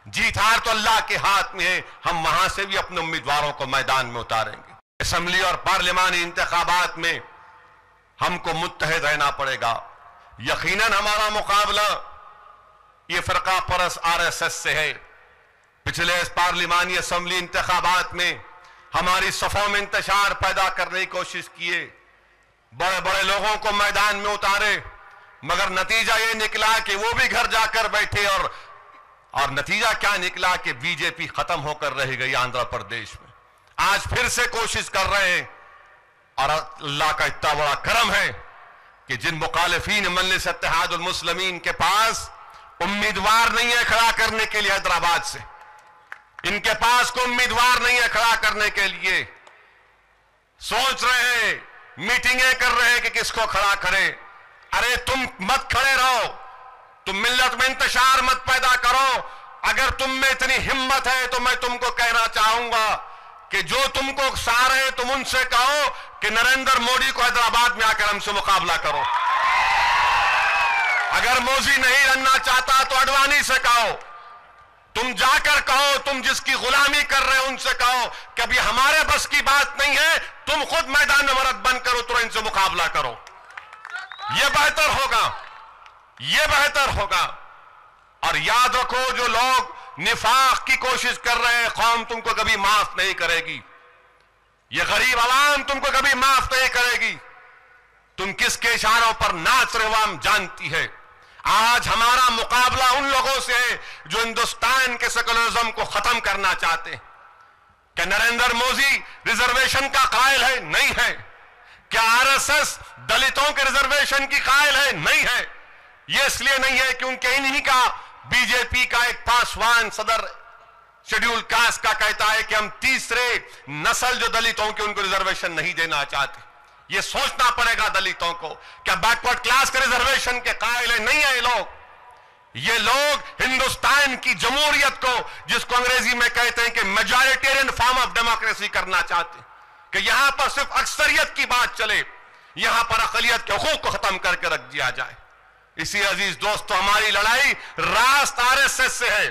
जीत हार तो अल्लाह के हाथ में है। हम वहां से भी अपने उम्मीदवारों को मैदान में उतारेंगे। असेंबली और पार्लिमानी इंतखाबात में हमको मुत्तहिद रहना पड़ेगा। यकीनन हमारा मुकाबला ये फरका परस आरएसएस से है। पिछले इस पार्लिमानी असेंबली इंतखाबात में हमारी सफों में इंतशार पैदा करने की कोशिश किए, बड़े बड़े लोगों को मैदान में उतारे, मगर नतीजा ये निकला कि वो भी घर जाकर बैठे और नतीजा क्या निकला कि बीजेपी खत्म होकर रह गई आंध्र प्रदेश में। आज फिर से कोशिश कर रहे हैं और अल्लाह का इतना बड़ा करम है कि जिन मुखालिफीन मजलिस इत्तेहादुल मुस्लिमीन के पास उम्मीदवार नहीं है खड़ा करने के लिए हैदराबाद से, इनके पास कोई उम्मीदवार नहीं है खड़ा करने के लिए, सोच रहे हैं, मीटिंगें कर रहे हैं कि किसको खड़ा करें। अरे तुम मत खड़े रहो, तुम मिल्लत में इंतशार मत पैदा करो। अगर तुम में इतनी हिम्मत है तो मैं तुमको कहना चाहूंगा कि जो तुमको उकसा रहे तुम उनसे कहो कि नरेंद्र मोदी को हैदराबाद में आकर हमसे मुकाबला करो। अगर मोदी नहीं लड़ना चाहता तो अडवाणी से कहो, तुम जाकर कहो, तुम जिसकी गुलामी कर रहे हो उनसे कहो कि अभी हमारे बस की बात नहीं है, तुम खुद मैदान में मर्द बन करो, तुरंत इनसे मुकाबला करो। यह बेहतर होगा, यह बेहतर होगा। और याद रखो, जो लोग निफाक की कोशिश कर रहे हैं, कौम तुमको कभी माफ नहीं करेगी। यह गरीब आवाम तुमको कभी माफ नहीं करेगी। तुम किसके इशारों पर नाच रहे हो हम जानती है। आज हमारा मुकाबला उन लोगों से है जो हिंदुस्तान के सेकुलरिज्म को खत्म करना चाहते हैं। क्या नरेंद्र मोदी रिजर्वेशन का कायल है? नहीं है। क्या आरएसएस दलितों के रिजर्वेशन की कायल है? नहीं है। यह इसलिए नहीं है क्योंकि इन्हीं का बीजेपी का एक पासवान सदर शेड्यूल कास्ट का कहता है कि हम तीसरे नस्ल जो दलितों के उनको रिजर्वेशन नहीं देना चाहते। यह सोचना पड़ेगा दलितों को, क्या बैकवर्ड क्लास के रिजर्वेशन के कायल है? नहीं है। ये लोग हिंदुस्तान की जमहूरियत को, जिसको अंग्रेजी में कहते हैं कि मेजॉरिटेरियन फॉर्म ऑफ डेमोक्रेसी करना चाहते हैं, कि यहां पर सिर्फ अक्सरियत की बात चले, यहां पर अकलियत के हुकूक को खत्म करके रख दिया जाए। इसी अजीज दोस्तों, हमारी लड़ाई रास्त आरएसएस से है।